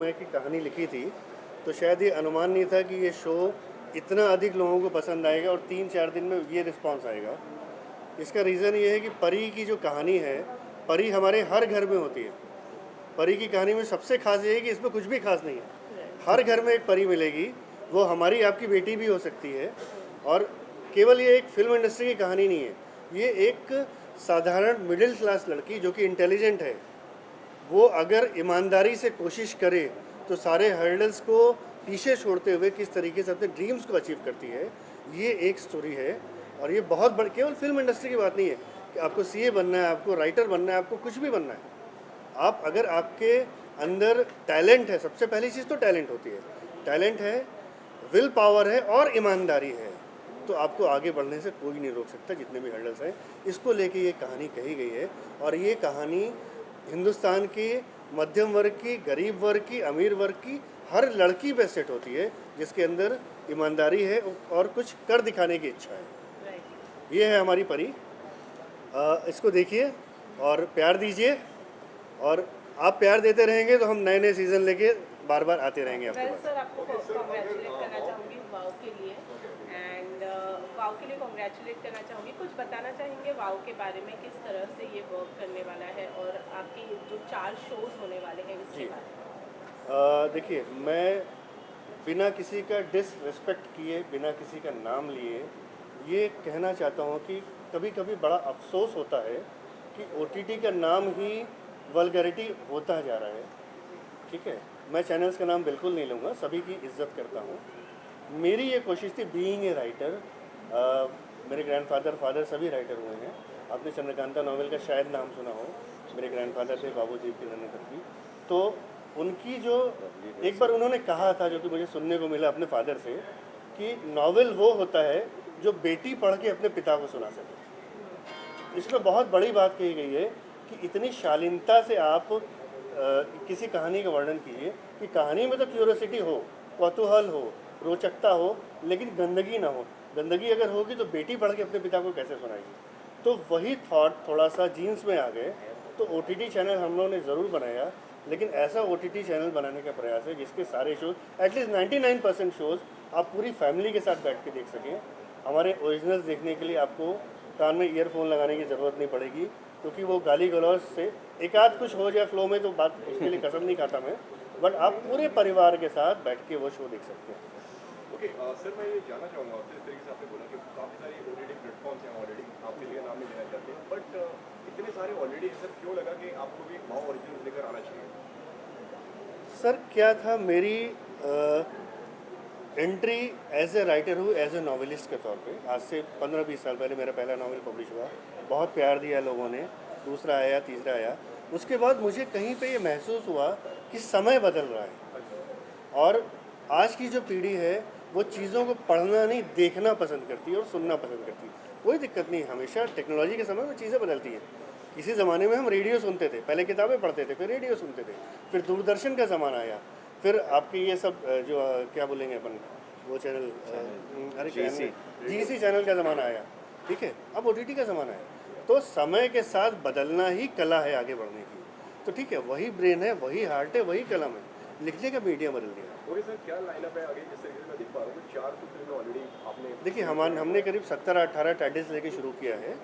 मैं की कहानी लिखी थी तो शायद ये अनुमान नहीं था कि ये शो इतना अधिक लोगों को पसंद आएगा और 3-4 दिन में ये रिस्पांस आएगा। इसका रीज़न ये है कि परी की जो कहानी है, परी हमारे हर घर में होती है। परी की कहानी में सबसे खास ये है कि इसमें कुछ भी खास नहीं है। हर घर में एक परी मिलेगी, वो हमारी आपकी बेटी भी हो सकती है। और केवल ये एक फिल्म इंडस्ट्री की कहानी नहीं है, ये एक साधारण मिडिल क्लास लड़की जो कि इंटेलिजेंट है, वो अगर ईमानदारी से कोशिश करे तो सारे हर्डल्स को पीछे छोड़ते हुए किस तरीके से अपने ड्रीम्स को अचीव करती है, ये एक स्टोरी है। और ये बहुत बड़ी केवल फिल्म इंडस्ट्री की बात नहीं है कि आपको सीए बनना है, आपको राइटर बनना है, आपको कुछ भी बनना है। आप अगर आपके अंदर टैलेंट है, सबसे पहली चीज़ तो टैलेंट होती है, टैलेंट है, विल पावर है और ईमानदारी है, तो आपको आगे बढ़ने से कोई नहीं रोक सकता, जितने भी हर्डल्स हैं। इसको लेके ये कहानी कही गई है और ये कहानी हिंदुस्तान की मध्यम वर्ग की, गरीब वर्ग की, अमीर वर्ग की हर लड़की पे सेट होती है जिसके अंदर ईमानदारी है और कुछ कर दिखाने की इच्छा है। ये है हमारी परी। इसको देखिए और प्यार दीजिए, और आप प्यार देते रहेंगे तो हम नए नए सीज़न लेके बार बार आते रहेंगे आपके पास। सर आपको कॉन्ग्रेचुलेट करना चाहूँगी वाव के लिए, एंड वाव के लिए कॉन्ग्रेचुलेट करना चाहूँगी। कुछ बताना चाहेंगे वाव के बारे में, किस तरह से ये वर्क करने वाला है और आपकी जो 4 शोज होने वाले हैं इसके जी। बारे में? देखिए, मैं बिना किसी का डिसरिस्पेक्ट किए, बिना किसी का नाम लिए ये कहना चाहता हूँ कि कभी कभी बड़ा अफसोस होता है कि ओटीटी का नाम ही वल्गैरिटी होता जा रहा है। ठीक है, मैं चैनल्स का नाम बिल्कुल नहीं लूँगा, सभी की इज्जत करता हूँ। मेरी ये कोशिश थी, बीइंग ए राइटर, मेरे ग्रैंडफादर फादर सभी राइटर हुए हैं। आपने चंद्रकांता नॉवेल का शायद नाम सुना हो, मेरे ग्रैंडफादर थे बाबूजी की की। तो उनकी जो एक बार उन्होंने कहा था, जो कि मुझे सुनने को मिला अपने फादर से, कि नॉवेल वो होता है जो बेटी पढ़ के अपने पिता को सुना सके। इसमें बहुत बड़ी बात कही गई है कि इतनी शालीनता से आप किसी कहानी का वर्णन कीजिए कि कहानी में तो क्यूरोसिटी हो, कौतूहल हो, रोचकता हो, लेकिन गंदगी ना हो। गंदगी अगर होगी तो बेटी पढ़ के अपने पिता को कैसे सुनाएगी। तो वही थॉट थोड़ा सा जीन्स में आ गए, तो ओटीटी चैनल हम लोगों ने ज़रूर बनाया, लेकिन ऐसा ओटीटी चैनल बनाने का प्रयास है जिसके सारे शोज़, एटलीस्ट 99% शोज़ आप पूरी फैमिली के साथ बैठ के देख सकें। हमारे ओरिजिनल्स देखने के लिए आपको कान में ईयरफोन लगाने की ज़रूरत नहीं पड़ेगी, क्योंकि वो गाली गलौज से एक आध कुछ हो जाए फ्लो में तो बात, उसके लिए कसम नहीं खाता मैं, बट आप पूरे परिवार के साथ बैठ के वो शो देख सकते हैं। ओके सर, मैं ये जानना चाहूँगा आपसे, इस तरीके से आपने बोला कि काफ़ी सारी ओटीटी प्लेटफॉर्म्स हैं ऑलरेडी, आपके लिए नाम नहीं लेना चाहते, बट इतने सारे ऑलरेडी सर क्यों लगा कि आपको भी वाव ओरिजिनल लेकर आना चाहिए? सर क्या था, मेरी एंट्री एज ए राइटर हूँ, एज ए नॉवेलिस्ट के तौर पे। आज से 15-20 साल पहले मेरा पहला नावल पब्लिश हुआ, बहुत प्यार दिया लोगों ने, दूसरा आया, तीसरा आया। उसके बाद मुझे कहीं पे ये महसूस हुआ कि समय बदल रहा है और आज की जो पीढ़ी है वो चीज़ों को पढ़ना नहीं, देखना पसंद करती है और सुनना पसंद करती है। कोई दिक्कत नहीं, हमेशा टेक्नोलॉजी के समय में चीज़ें बदलती हैं। किसी ज़माने में हम रेडियो सुनते थे, पहले किताबें पढ़ते थे, फिर रेडियो सुनते थे, फिर दूरदर्शन का ज़माना आया, फिर आपके ये सब जो क्या बोलेंगे अपन, वो चैनल, अरे जीसी चैनल का ज़माना आया। ठीक है, अब ओटीटी का ज़माना है। तो समय के साथ बदलना ही कला है आगे बढ़ने की। तो ठीक है, वही ब्रेन है, वही हार्ट है, वही कलम है, लिखने का मीडिया बदल दिया। ओके सर, क्या लाइनअप है आगे? जिस तरीके से मैं देख पा रहा हूँ 4 तो फिल्में ऑलरेडी आपने, देखिए, हमने करीब 17-18 टाइटल्स लेके शुरू किया है।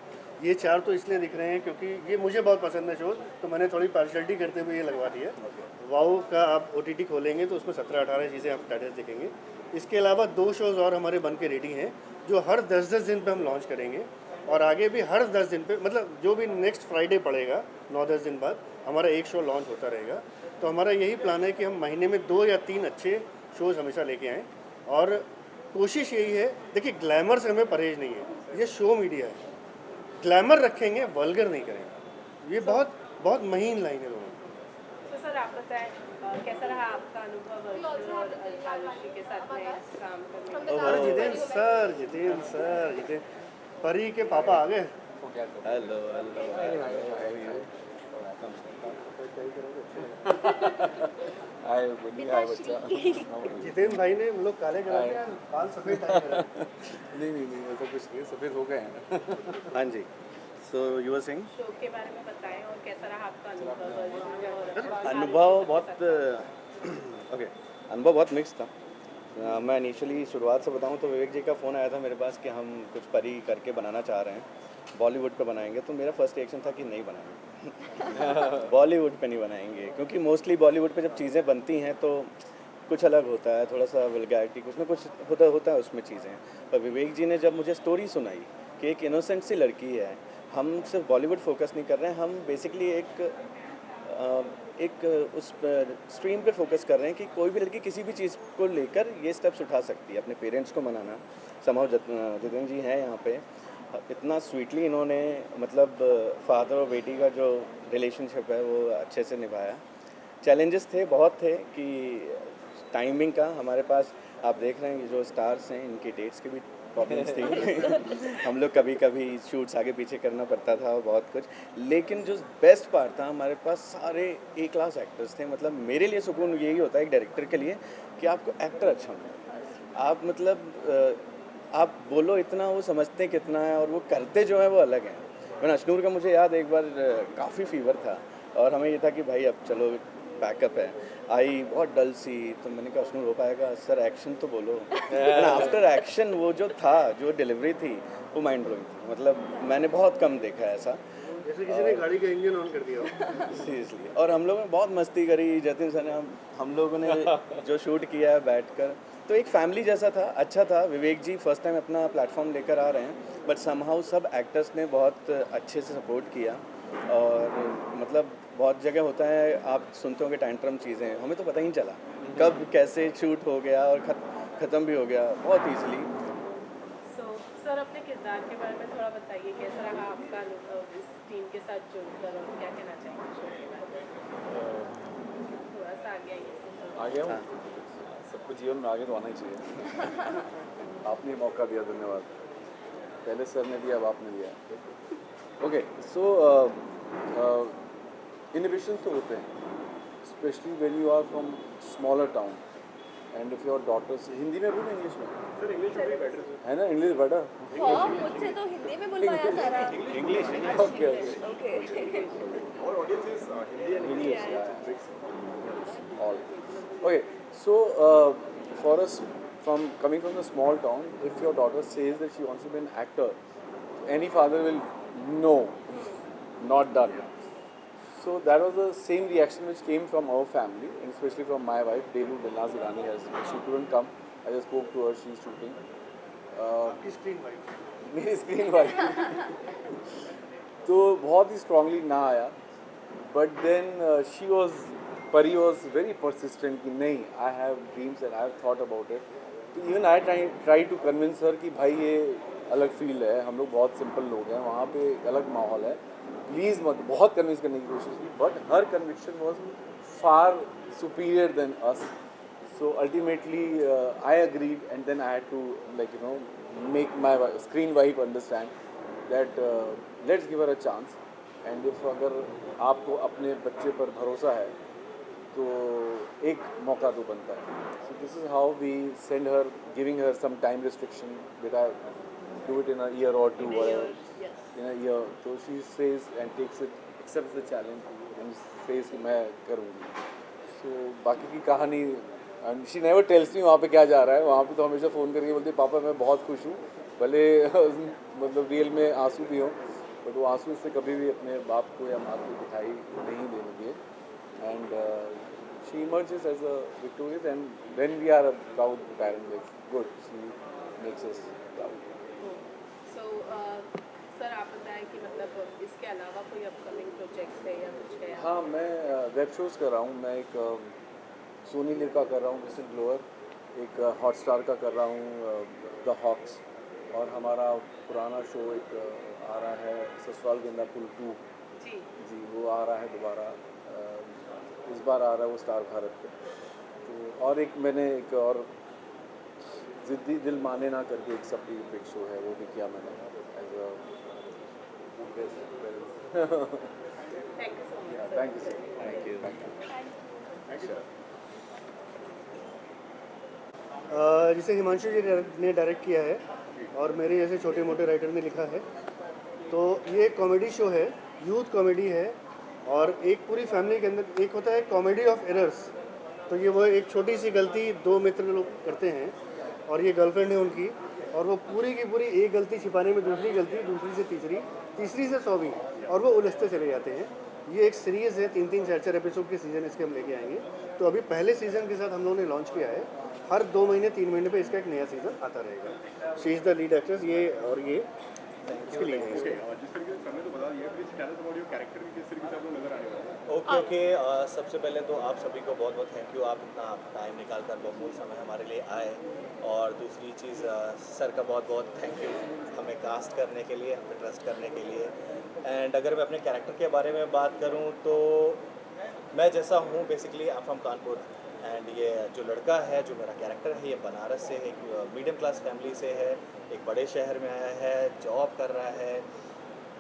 ये 4 तो इसलिए दिख रहे हैं क्योंकि ये मुझे बहुत पसंद है शोज़, तो मैंने थोड़ी पार्शियलिटी करते हुए ये लगवा दिया। वाओ का आप ओटीटी खोलेंगे तो उसमें 17-18 चीज़ें आप टाइटल्स देखेंगे। इसके अलावा 2 शोज़ और हमारे बन के रेडी हैं, जो हर 10-10 दिन पे हम लॉन्च करेंगे, और आगे भी हर 10 दिन पे, मतलब जो भी नेक्स्ट फ्राइडे पड़ेगा 9-10 दिन बाद हमारा एक शो लॉन्च होता रहेगा। तो हमारा यही प्लान है कि हम महीने में 2 या 3 अच्छे शोज़ हमेशा लेके आएँ, और कोशिश यही है। देखिए, ग्लैमर से हमें परहेज नहीं है, ये शो मीडिया है, ग्लैमर रखेंगे, वल्गर नहीं करेंगे। ये बहुत बहुत महीन लाइन है दोनों। तो सर आप बताएं, कैसा रहा आपका अनुभव अर्जुन और आरुषि के साथ में काम करने का? अरे जितेंद्र सर, परी के पापा आ गए। हेलो हेलो हाय बुनी, हाय बच्चा। जितेंद्र भाई ने हम लोग काले करा के यार, बाल सफेद टाई करा। नहीं ऐसा कुछ नहीं, सफ़ेद हो गए हैं। हाँ जी, सो युवर सिंह, शो के बारे में बताएं और कैसा रहा आपका अनुभव अर्जुन और अनुभव बहुत ओके, अनुभव बहुत मिक्स था। मैं इनिशियली शुरुआत से बताऊं तो विवेक जी का फ़ोन आया था मेरे पास कि हम कुछ परी करके बनाना चाह रहे हैं, बॉलीवुड पे बनाएंगे। तो मेरा फर्स्ट रिएक्शन था कि नहीं बनाएंगे बॉलीवुड पे नहीं बनाएंगे, क्योंकि मोस्टली बॉलीवुड पे जब चीज़ें बनती हैं तो कुछ अलग होता है, थोड़ा सा वल्गैरिटी कुछ ना कुछ होता है उसमें चीज़ें। पर विवेक जी ने जब मुझे स्टोरी सुनाई कि एक इनोसेंट सी लड़की है, हम सिर्फ बॉलीवुड फोकस नहीं कर रहे हैं, हम बेसिकली एक उस स्ट्रीम पे फोकस कर रहे हैं कि कोई भी लड़की किसी भी चीज़ को लेकर ये स्टेप्स उठा सकती है, अपने पेरेंट्स को मनाना। समहाउ जितेंद्र जी हैं यहाँ पे, इतना स्वीटली इन्होंने मतलब फादर और बेटी का जो रिलेशनशिप है वो अच्छे से निभाया। चैलेंजेस थे, बहुत थे कि टाइमिंग का हमारे पास, आप देख रहे हैं कि जो स्टार्स हैं इनकी डेट्स की भी प्रॉब्लम्स थी हम लोग कभी कभी शूट्स आगे पीछे करना पड़ता था और बहुत कुछ। लेकिन जो बेस्ट पार्ट था, हमारे पास सारे ए क्लास एक्टर्स थे। मतलब मेरे लिए सुकून यही होता है एक डायरेक्टर के लिए कि आपको एक्टर अच्छा मिले। आप मतलब आप बोलो इतना, वो समझते कितना है और वो करते जो है वो अलग है। मैंने अशनूर का मुझे याद एक बार काफ़ी फीवर था और हमें ये था कि भाई अब चलो बैकअप है, आई बहुत डल सी, तो मैंने कहा अशनूर हो पाएगा सर, एक्शन तो बोलो आफ्टर एक्शन वो जो था, जो डिलीवरी थी वो माइंड ब्लोइंग थी। मतलब मैंने बहुत कम देखा है ऐसा, जैसे किसी ने गाड़ी का इंजन ऑन कर दिया हो। सीरियसली। और हम लोगों ने बहुत मस्ती करी, जतिन सर ने, हम लोगों ने जो शूट किया है बैठकर, तो एक फैमिली जैसा था, अच्छा था। विवेक जी फर्स्ट टाइम अपना प्लेटफॉर्म लेकर आ रहे हैं, बट समहाउ सब एक्टर्स ने बहुत अच्छे से सपोर्ट किया। और मतलब बहुत जगह होता है, आप सुनते होंगे टैंट्रम चीज़ें, हमें तो पता ही नहीं चला कब कैसे शूट हो गया और ख़त्म भी हो गया बहुत ईजिली। सो सर, अपने किरदार के बारे में थोड़ा बताइए, कैसा रहा आपका अनुभव इस टीम के साथ जुड़कर, और क्या कहना चाहेंगे शो के बारे में? थोड़ा सा आगे आइए। आ गया हूँ। सबको जीवन में आगे तो आना ही चाहिए। आपने मौका दिया, धन्यवाद। पहले सर ने दिया, अब आपने दिया। ओके, सो इनहिबिशंस तो होते हैं, specially when you are from smaller town and if your daughters, Hindi में बोलो इंग्लिश में? सर इंग्लिश में भी बेटर है ना, इंग्लिश बेटर। हाँ, मुझसे तो हिंदी में बुलवाया सारा। English okay okay okay. और audience is Hindi and English all. Okay, so for us, from coming from a small town, if your daughter says that she wants to be an actor, any father will no, not done. So that was the same reaction which came from our family, and especially from my wife, Delu Dilnaz Irani. She couldn't come. I just spoke to her. She's shooting. आपकी screen wife, मेरी screen wife तो बहुत ही strongly ना आया, but then she was, Pari was very persistent कि नहीं, I have dreams and I have thought about it. तो even I try to convince her कि भाई ये अलग फील्ड है, हम लोग बहुत सिंपल लोग हैं, वहाँ पे एक अलग माहौल है, प्लीज़ मत। बहुत कन्विंस करने की कोशिश की, but her conviction was far superior than us. So ultimately, I agreed, and then I had to, like, you know, make my screen wife understand that let's give her a chance. And if अगर आपको अपने बच्चे पर भरोसा है तो एक मौका तो बनता है. So this is how we send her, giving her some time restriction. Did I do it in a year or two? Whatever. In a year. So she says and takes it, accepts the challenge, and says कि मैं करूँगी. So बाकी की कहानी, and she never tells me वहाँ पे क्या जा रहा है. वहाँ पे तो हमेशा फ़ोन करके बोलती है पापा मैं बहुत खुश हूँ, भले मतलब रियल में आंसू भी हों, बट वो आंसू से कभी भी अपने बाप को या माँ को दिखाई नहीं देने दिए. And she emerges as a victorious, and then we are a proud parent. Like good, she makes us proud. So sir, आप बताएं कि मतलब इसके अलावा कोई अपकमिंग प्रोजेक्ट्स है या कुछ है? हाँ, मैं वेब शोज़ कर रहा हूँ. मैं एक सोनी लिव का कर रहा हूँ, विसल ब्लोअर. एक हॉटस्टार का कर रहा हूँ, द हॉक्स. और हमारा पुराना शो एक आ रहा है, ससुराल गेंदा फूल 2 जी, वो आ रहा है दोबारा. इस बार आ रहा है वो स्टार भारत पे. तो और एक मैंने एक और ज़िद्दी दिल माने ना करके एक सप्ली बिग शो है, वो भी किया मैंने as a. Thank you so much. Thank you sir. Thank you. जिसे हिमांशु जी ने डायरेक्ट किया है और मेरे जैसे छोटे मोटे राइटर ने लिखा है. तो ये कॉमेडी शो है, यूथ कॉमेडी है, और एक पूरी फैमिली के अंदर एक होता है कॉमेडी ऑफ एरर्स, तो ये वो एक छोटी सी गलती दो मित्र लोग करते हैं और ये गर्लफ्रेंड है उनकी, और वो पूरी की पूरी एक गलती छिपाने में दूसरी गलती, दूसरी से तीसरी, तीसरी से 100वीं, और वो उलझते चले जाते हैं। ये एक सीरीज़ है, 3-3 4-4 एपिसोड के सीज़न इसके हम लेके आएंगे। तो अभी पहले सीज़न के साथ हम लोगों ने लॉन्च किया है, हर 2 महीने 3 महीने पे इसका एक नया सीज़न आता रहेगा। She is the lead actress, ये और ये इसके लिए है ओके, जिस तरीके से हमने तो बता दिया, please tell us about your character की किस तरीके से आपको नजर आने वाला है। ओके, सबसे पहले तो आप सभी को बहुत बहुत थैंक यू, आप इतना टाइम निकाल कर बहुमूल्य समय हमारे लिए आए। और दूसरी चीज़, सर का बहुत बहुत थैंक यू हमें कास्ट करने के लिए, हमें ट्रस्ट करने के लिए। एंड अगर मैं अपने कैरेक्टर के बारे में बात करूं तो मैं जैसा हूं, basically I am from Kanpur. And ये जो लड़का है, जो मेरा कैरेक्टर है, ये बनारस से है, एक मीडियम क्लास फैमिली से है, एक बड़े शहर में आया है, जॉब कर रहा है।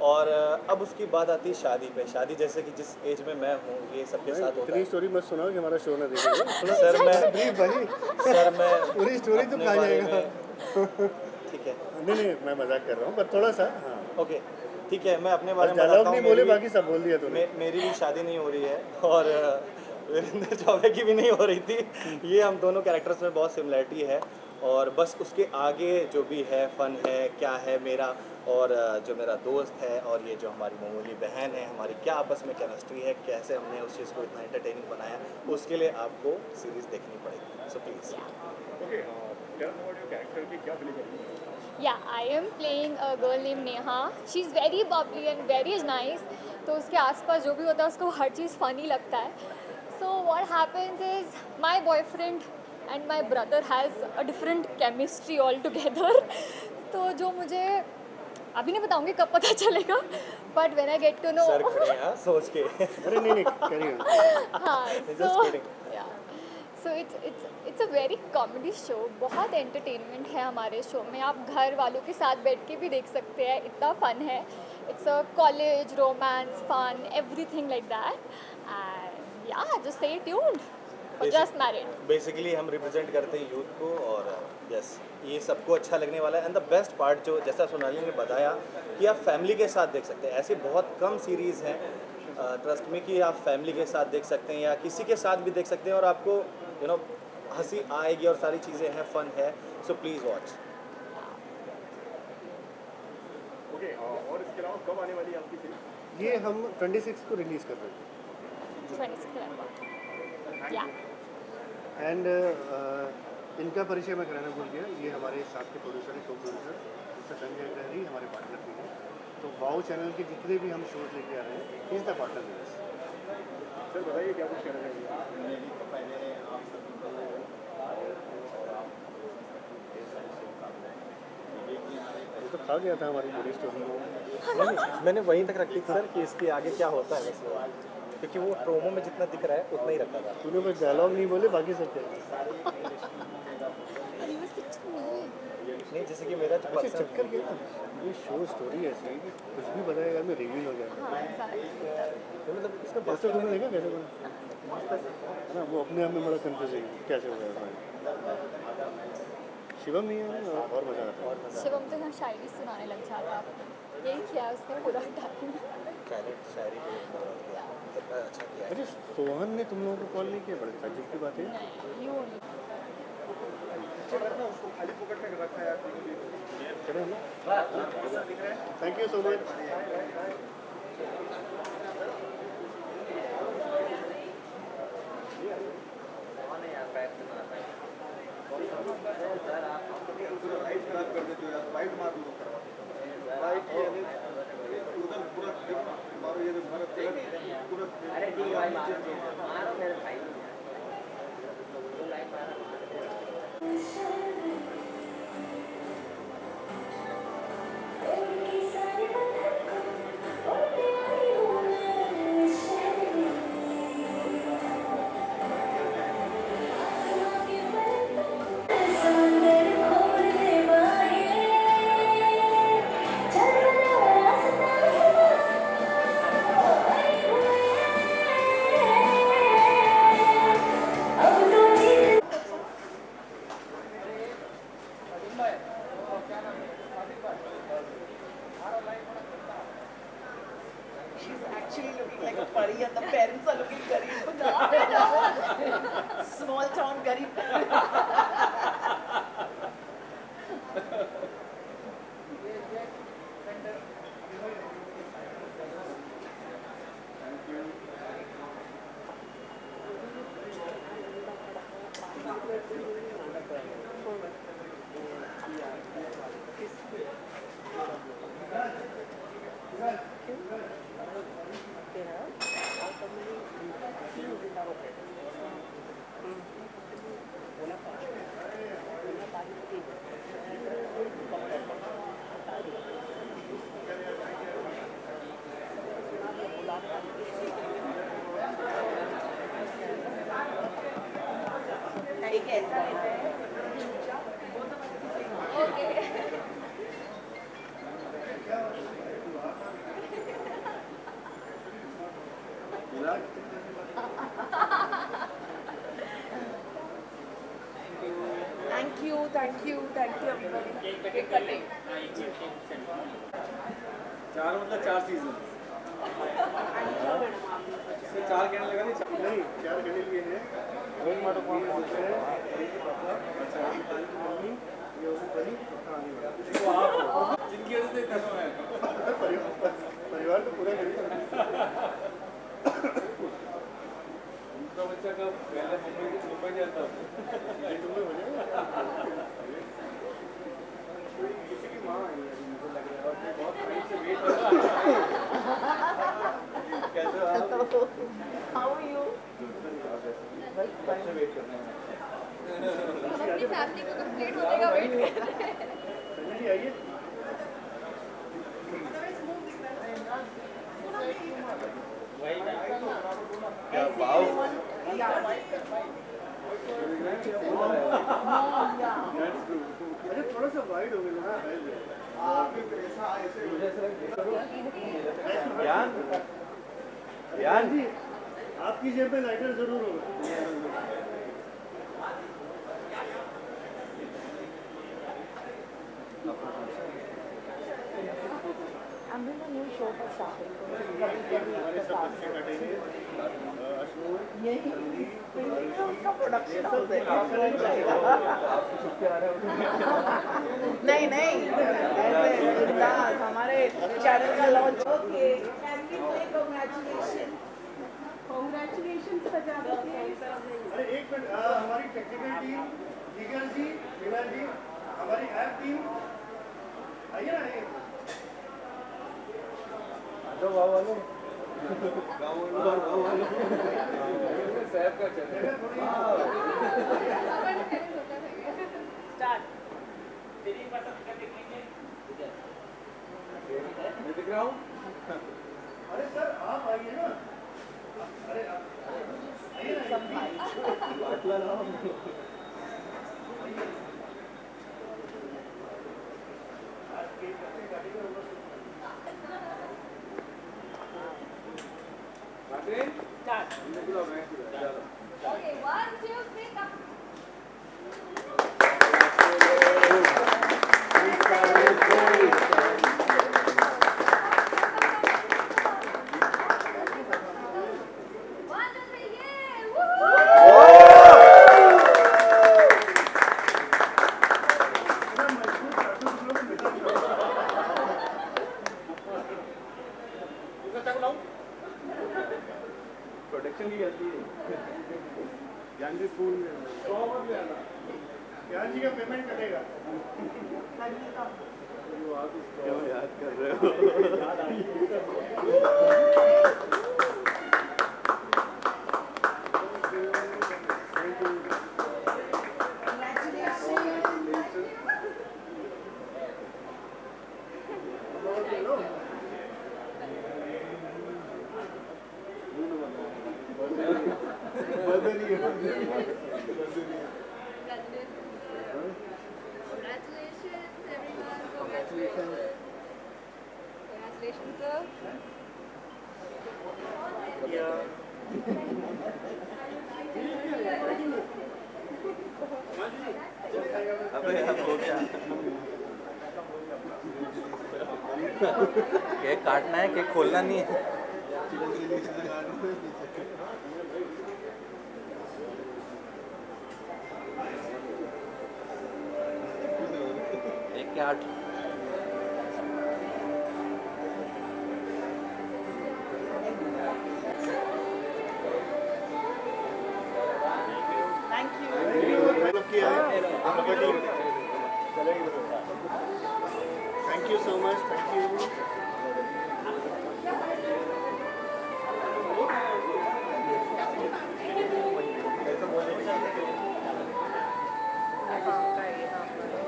और अब उसकी बात आती है शादी पे। शादी जैसे कि जिस एज में मैं हूँ, ये सबके साथ होता इतनी है। स्टोरी मत सुनाओ कि हमारा शो ना देखेगा। थोड़ा सर मैं ब्रीफ भाई, सर मैं पूरी स्टोरी तो अपने खा बारे जाएगा। में- ठीक है, नहीं नहीं, मैं मजाक कर रहा हूँ, पर थोड़ा सा। हाँ, ओके, ठीक है, मैं अपने बारे में डायलॉग बताता नहीं हूँ। बोले, मेरी बाकी सब बोल दिया तूने। मेरी भी शादी नहीं हो रही है और वीरेंद्र चौबे की भी नहीं हो रही थी। ये हम दोनों कैरेक्टर्स में बहुत सिमिलरिटी है, और बस उसके आगे जो भी है, फ़न है, क्या है मेरा और जो मेरा दोस्त है और ये जो हमारी मामूली बहन है, हमारी क्या आपस में केमिस्ट्री है, कैसे हमने उस चीज़ को इतना एंटरटेनिंग बनाया, उसके लिए आपको सीरीज़ देखनी पड़ेगी। So please. Okay, tell us about your character की क्या फीलिंग है। Yeah, I am playing a girl named Neha. She's very bubbly and very nice. तो उसके आसपास जो भी होता है उसको हर चीज़ फ़नी लगता है. So what happens is my boyfriend and my brother has a different chemistry altogether. तो जो मुझे अभी नहीं बताऊंगी कब पता चलेगा, but when I get to know. Sir खड़े हैं, हाँ, सोच के। अरे नहीं नहीं, करिए। हाँ, Just so kidding. yeah. So it's a very comedy show. बहुत एंटरटेनमेंट है हमारे शो में, आप घर वालों के साथ बैठ के भी देख सकते हैं, इतना फन है. It's a college romance fun everything like that. And yeah just stay tuned for just married. Basically हम रिप्रेजेंट करते हैं यूथ को, और यस, ये सबको अच्छा लगने वाला है। एंड द बेस्ट पार्ट, जो जैसा सोनाली ने बताया कि आप फैमिली के साथ देख सकते हैं, ऐसी बहुत कम सीरीज़ हैं ट्रस्ट में कि आप फैमिली के साथ देख सकते हैं या किसी के साथ भी देख सकते हैं और आपको हंसी आएगी और सारी चीज़ें हैं, फन है। So please watch. ओके, और इसके अलावा कब आने वाली है आपकी सीरीज। ये हम 26 को रिलीज़ कर रहे हैं। 26 नवंबर. या एंड इनका परिचय मैं कराना भूल गया, ये हमारे साथ के प्रोड्यूसर हैं, को प्रोड्यूसर मिस्टर संजय ग्रहरी, हमारे पार्टनर भी हैं। तो वाओ चैनल के जितने भी हम शोज लेके आ रहे हैं, he is the partner with us. Sir बताइए क्या कुछ कहना चाहिए। ये तो खा गया था हमारी पूरी स्टोरी। नहीं, मैंने वहीं तक रखी थी सर कि इसके आगे क्या होता है, बस क्योंकि वो प्रोमो में जितना दिख रहा है उतना ही रखा था। तूने बस डायलॉग नहीं बोले, बाकी सब क्या। नहीं, जैसे कि मेरा जो अच्छा, पर्सनल चक्कर क्या है, ये शो स्टोरी ऐसी है कि कुछ भी बताएगा मैं रिवील हो जाएगा। मतलब इसका पोस्टर तुमने देखा कैसे बना है ना, वो अपने आप में बड़ा कंफ्यूज है कैसे हो गया। शिवम नहीं है ना, और मज़ा आता है। शिवम तो यहाँ शायरी सुनाने लग जाता है, यही किया उसने पूरा टाइम. शायरी कितना अच्छा किया है। अरे सोहन ने तुम लोगों को कॉल नहीं किया, बड़े ताज्जुब की बात है। नहीं यू नहीं. उसको खाली पकड़ के रखा है यार। Thank you so much. अरे ठीक है भाई, मारो मेरे भाई। एक ऐसा लेते हैं thank you everybody cake cutting 4 मतलब 4 सीजन 4 कहने लगा नहीं नहीं 4 घंटे लिए हैं वही मारो कौन बोलते हैं पापा अच्छा मम्मी ये वो बड़ी कहानी वो आप जिनकी वजह से इतना समय है परिवार तो पूरा करिए दूसरा बच्चा का पहले मुंबई जाता ये तुम लोग हो जाएगा किसी की माँ आई है मुझे लग रहा है और मैं बहुत टाइम से वेट कर रहा हूँ कैसे हो आप हाउ आर यू बस टाइम से वेट कर रहे हैं अपनी फैमिली को कंप्लीट होने का वेट कर रहे हैं। संजय जी आइए क्या वाव अरे थोड़ा सा वाइड हो गया ना ज्ञान जी आपकी जेब में लाइटर जरूर होगा I'm doing a new show for starting. हमारे सब बच्चे कटेंगे अशनूर यही उसका प्रोडक्शन हाउस है नहीं नहीं ऐसे बिंदास हमारे चैनल का लॉन्च ओके कांग्रेचुलेशन अरे एक मिनट हमारी टेक्निकल टीम जिगर जी मीना जी हमारी ऐप टीम आइए ना आइए तो गाँव वालों सैफ का चैनल स्टार्ट मैं दिख रहा हूँ अरे सर आप आइए ना अरे आइए ना बाटला ना आज के गाड़ी में स्टार्ट Okay, 1, 2, 3, come. प्रोडक्शन की गलती है ज्ञान जी स्कूल में ज्ञान जी का पेमेंट कटेगा क्यों याद कर रहे हो Congratulations, everyone. Congratulations, sir. अबे अब हो गया केक काटना है केक खोलना नहीं है 8 डेवलप किया है kabaddi. Thank you so much, thank you.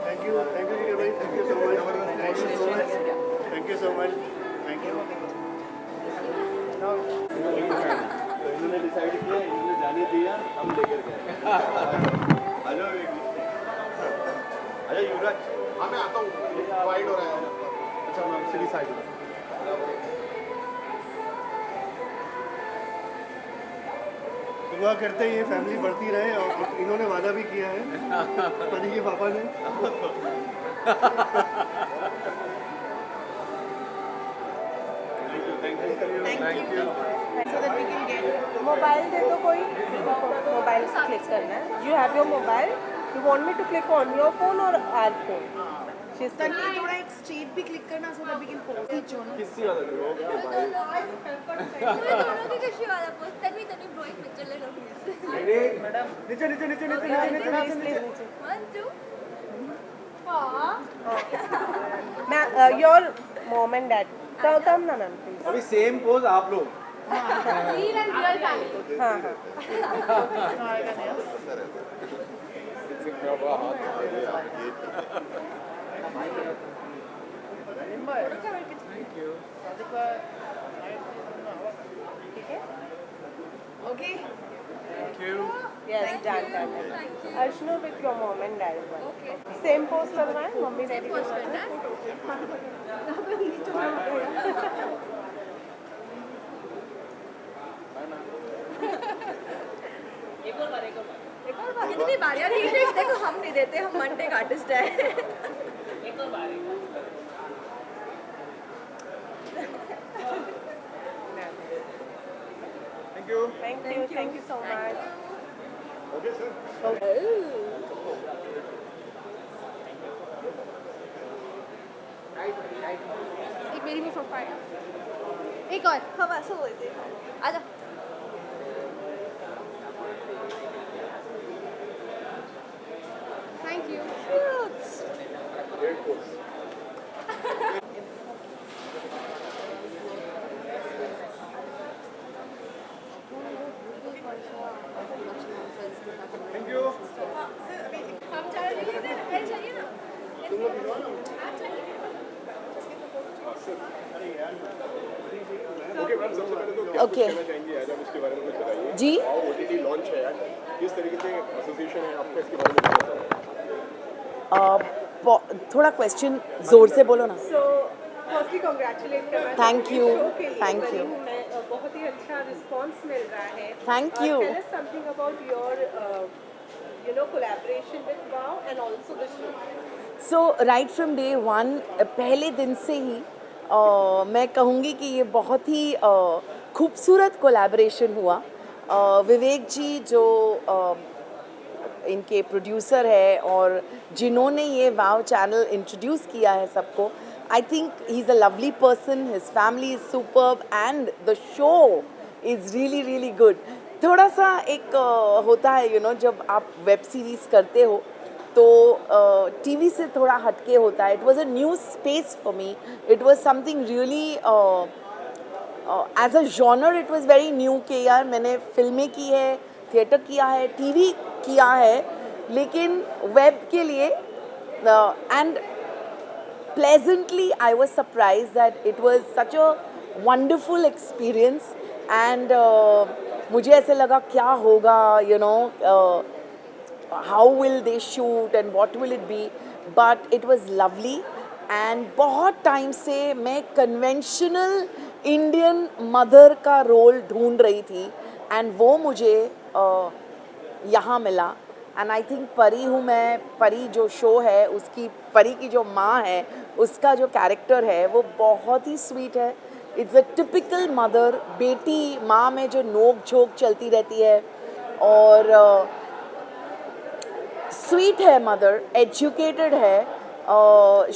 Thank you ji भाई, thank you so much, thank you so much, thank you so much, thank you. तो इन्होंने डिसाइड किया, इन्होंने जाने दिया, हम लेकर गए। आ जाओ युवराज। हाँ मैं आता हूँ, वाइड हो रहा है। अच्छा मैम सीधी साइड। दुआ करते हैं ये फैमिली बढ़ती रहे, और इन्होंने वादा भी किया है परी के पापा ने। Thank you so that we can get mobile दे दो कोई, मोबाइल से क्लिक करना है। You have your mobile, you want me to click on your phone और आवर फोन। थोड़ा एक स्ट्रेट भी क्लिक करना so that we can post किसी वाला लोग दोनों की खुशी वाला post Tanvi Tanvi drawing picture ले लो प्लीज। नीचे नीचे नीचे नीचे नीचे नीचे 1 2 मैं your mom and dad come ना मैम प्लीज। अभी सेम पोज आप लोग। Real and real family. हाँ हाँ ओके यस डन डन। अर्शनो with your mom and dad. Okay same post करना है, मम्मी सेम पोस्ट करना है। कितनी बारियां देखो, हम नहीं देते, हम वन टेक आर्टिस्ट है। Thank you so much. Okay sir. एक मेरी भी प्रोफाइल, एक और हवा सो बोलते आजा। Thank you. Great pose. Thank you. हम चाय चाहिए ना, आप चाहिए। ओके मैम, सबसे पहले तो क्या कुछ Okay. कहना चाहेंगे आज आप इसके बारे में कुछ बताइए। जी। OTT लॉन्च है आज, किस तरीके से एसोसिएशन है आपका, इसके बारे में कुछ बताइए। थोड़ा क्वेश्चन जोर से बोलो ना। सो फर्स्टली कांग्रेचुलेट करना Thank चाहूँगी you. शो के लिए। Thank बड़ी you. हूँ मैं, बहुत ही अच्छा रिस्पांस मिल रहा है। Thank you. Tell us something about your collaboration with WOW and also the show. So right from day one, पहले दिन से ही मैं कहूँगी कि ये बहुत ही खूबसूरत कोलैबोरेशन हुआ। विवेक जी जो इनके प्रोड्यूसर है और जिन्होंने ये वाव चैनल इंट्रोड्यूस किया है सबको, I think he is a lovely person, his family is superb and the show is really really good. थोड़ा सा एक होता है जब आप वेब सीरीज़ करते हो तो टीवी से थोड़ा हटके होता है। It was a new space for me, it was something really as a genre, it was very new कि यार मैंने फिल्में की है, थिएटर किया है, टीवी किया है, लेकिन वेब के लिए and pleasantly I was surprise that it was such a wonderful experience and मुझे ऐसे लगा क्या होगा how will they shoot and what will it be, but it was lovely and बहुत टाइम से मैं conventional Indian mother का role ढूंढ रही थी and वो मुझे यहाँ मिला and I think परी हूँ मैं, परी जो शो है उसकी, परी की जो माँ है उसका जो कैरेक्टर है वो बहुत ही स्वीट है। इट्स अ टिपिकल मदर, बेटी माँ में जो नोक झोंक चलती रहती है और स्वीट है मदर, एजुकेटेड है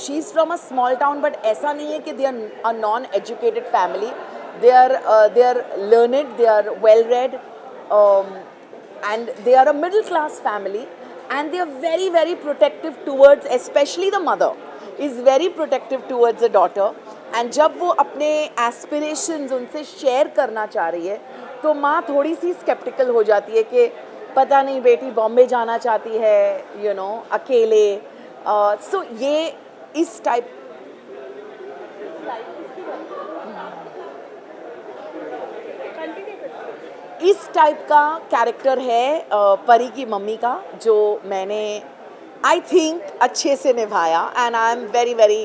she is from a small town, but ऐसा नहीं है कि they are a non educated family. They are learned, they are well read, and they are a middle class family, and they are very very protective towards, especially the mother is very protective towards the daughter. And जब वो अपने aspirations उनसे share करना चाह रही है तो माँ थोड़ी सी skeptical हो जाती है कि पता नहीं बेटी बॉम्बे जाना चाहती है, you know, अकेले. So ये इस टाइप इस टाइप का कैरेक्टर है परी की मम्मी का, जो मैंने आई थिंक अच्छे से निभाया. And I am very very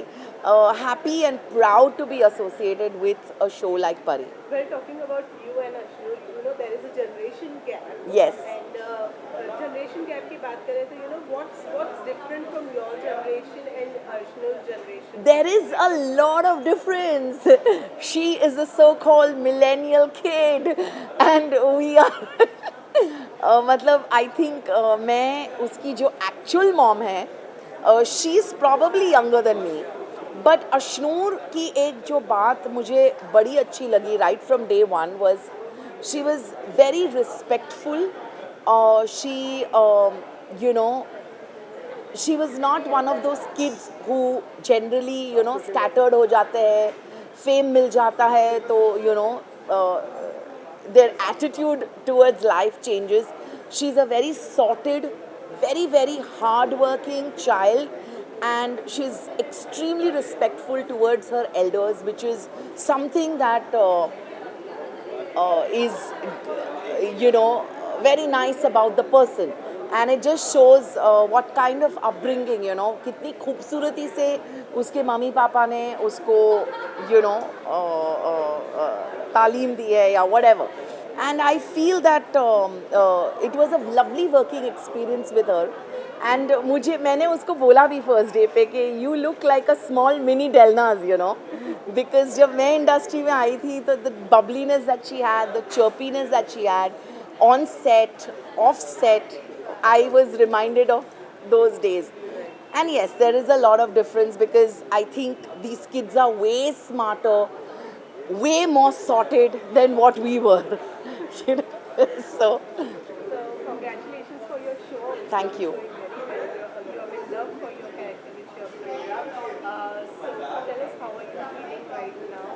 happy and proud to be associated with a show like Pari. Well, talking about you and Ashur, you know there is a generation gap. Yes. And generation gap की बात करें तो you know what's different from your generation and Ashnur's generation? There is a lot of difference. She is a so-called millennial kid, and we are. मतलब I think मैं उसकी जो actual mom है, she is probably younger than me. But Ashnoor की एक जो बात मुझे बड़ी अच्छी लगी right from day one was she was very respectful. She you know she was not one of those kids who generally you know scattered हो जाते हैं, फेम मिल जाता है तो you know their attitude towards life changes. She is a very sorted, very very hard working child, and she's extremely respectful towards her elders, which is something that is you know very nice about the person. And it just shows what kind of upbringing, you know, कितनी खूबसूरती से उसके mummy papa ने उसको you know तालीम दी है या whatever. And I feel that it was a lovely working experience with her. And मैंने उसको बोला भी फर्स्ट डे पे कि you look like a small mini Delnas, you know, because जब मैं इंडस्ट्री में आई थी तो the bubbliness that she had, the chirpiness that she had on set, off set, I was reminded of those days. And yes, there is a lot of difference because I think these kids are way smarter, way more sorted than what we were. You know? So congratulations for your show. Thank you. You are in love for your character which you have played. So tell us how are you feeling right now?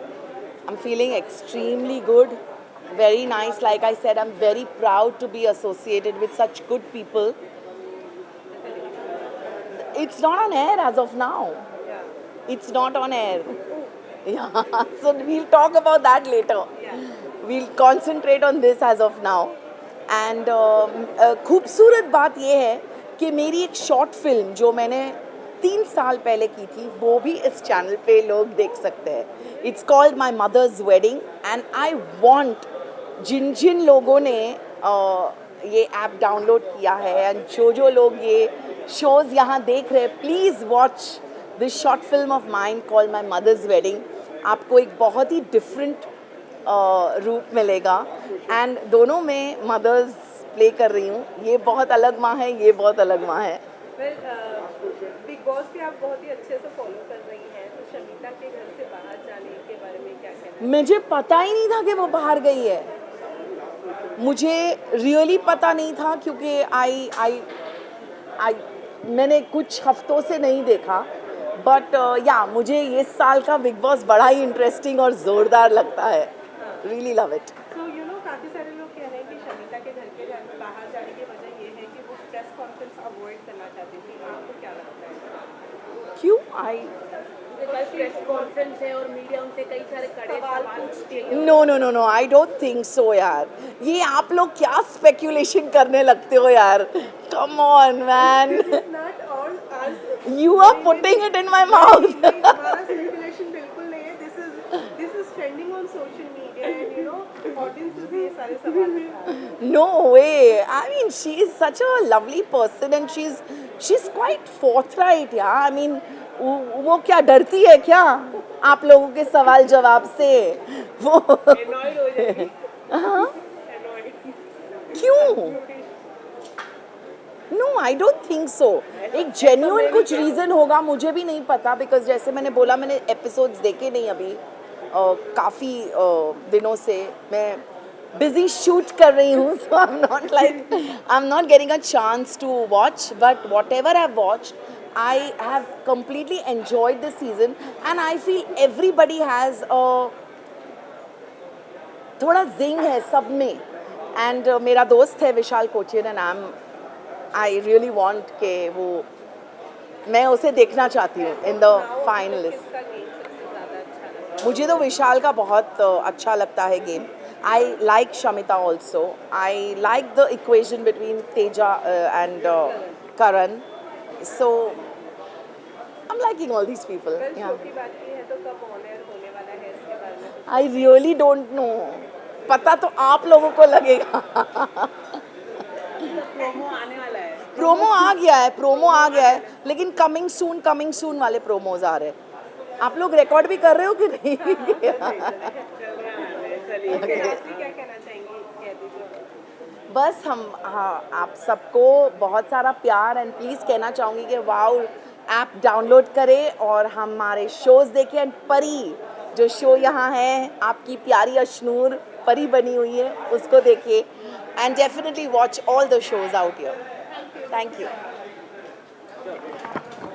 I'm feeling extremely good, very nice. Like I said, I'm very proud to be associated with such good people. It's not on air as of now. Yeah. It's not on air. Yeah. So we'll talk about that later. Yeah. We'll concentrate on this as of now. And खूबसूरत बात ये है कि मेरी एक short film जो मैंने 3 साल पहले की थी वो भी इस चैनल पे लोग देख सकते हैं. It's called my mother's wedding. And I want जिन जिन लोगों ने ये ऐप डाउनलोड किया है एंड जो लोग ये शोज़ यहाँ देख रहे हैं, please watch this short film of mine called my mother's wedding. आपको एक बहुत ही डिफरेंट रूप मिलेगा. एंड दोनों में मदर्स प्ले कर रही हूँ. ये बहुत अलग माँ है, ये बहुत अलग माँ है. बिग बॉस भी आप बहुत ही अच्छे से फॉलो कर रही हैं, तो शमिता के घर से बाहर जाने के बारे में क्या कहना है? मुझे पता ही नहीं था कि वो बाहर गई है. मुझे रियली पता नहीं था क्योंकि आई मैंने कुछ हफ्तों से नहीं देखा. बट या मुझे ये साल का बिग बॉस बड़ा ही इंटरेस्टिंग और ज़ोरदार लगता है. Really love it. तो यू नो काफ़ी सारे लोग कह रहे हैं कि शमिता के घर के बाहर जाने की वजह ये है कि वो प्रेस कॉन्फ्रेंस अवॉइड करना चाहती थी. आपको क्या लगता है? क्यों? प्रेस कॉन्फ्रेंस है और मीडिया उनसे कई सारे कड़े सवाल पूछती है. No I don't think so यार. ये आप लोग क्या स्पेक्यूलेशन करने लगते हो यार. Come on man. Not all us. You are putting it in my mouth. हमारा स्पेकुलेशन बिल्कुल नहीं है. This is trending on social media and you know audiences ये सारे सवाल उठा रहे हैं. No way. I mean, she is such a lovely person and she's quite forthright. Yeah. I mean, वो क्या डरती है क्या आप लोगों के सवाल जवाब से? वो Annoyed हो जाएगी. हाँ. Annoyed. क्यों? No I don't think so. एक जेन्युइन कुछ रीज़न होगा, मुझे भी नहीं पता, बिकॉज जैसे मैंने बोला मैंने एपिसोड्स देखे नहीं अभी काफ़ी दिनों से. मैं बिजी शूट कर रही हूँ, so I am not getting a chance to watch, but whatever I watch I have completely enjoyed this season and I feel everybody has a थोड़ा जिंग है सब में. एंड मेरा दोस्त है विशाल कोचेन एंड आई रियली वांट के वो मैं उसे देखना चाहती हूँ इन द फाइनलिस्ट. किसका गेम सबसे ज़्यादा अच्छा लगा? मुझे तो विशाल का बहुत अच्छा लगता है game. I like Shamita also. I like the equation between Teja and Karan. So I'm liking all these people. अगर Yeah. शो की बात की है तो कब ऑन एयर होने वाला है इसके बारे में कुछ I really don't know. पता तो आप लोगों को लगेगा. प्रोमो आने वाला है? प्रोमो आ गया है, लेकिन कमिंग सून वाले प्रोमोज आ रहे हैं. आप लोग रिकॉर्ड भी कर रहे हो कि नहीं? चलिए लास्टली क्या कहना चाहेंगी, कह दीजिए. बस आप सबको बहुत सारा प्यार एंड प्लीज़ कहना चाहूँगी कि वाओ ऐप डाउनलोड करें और हमारे शोज़ देखें. एंड परी जो शो यहाँ है, आपकी प्यारी अशनूर परी बनी हुई है, उसको देखिए. And definitely watch all the shows out here. Thank you.